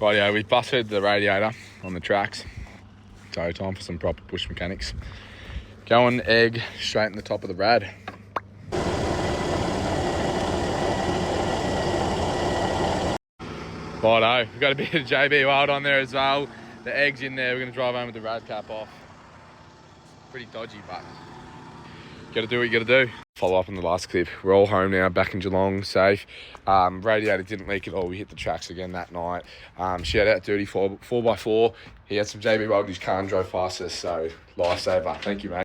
Rightio, we busted the radiator on the tracks. So time for some proper bush mechanics. Going egg straight in the top of the rad. Righto, we've got a bit of JB Wild on there as well. The egg's in there, we're gonna drive home with the rad cap off. Pretty dodgy, but gotta do what you gotta do. Follow up on the last clip. We're all home now, back in Geelong, safe. Radiator didn't leak at all. We hit the tracks again that night. Shout out Dirty 4x4. He had some JB Wild in his car and drove past us, so lifesaver. Thank you, mate.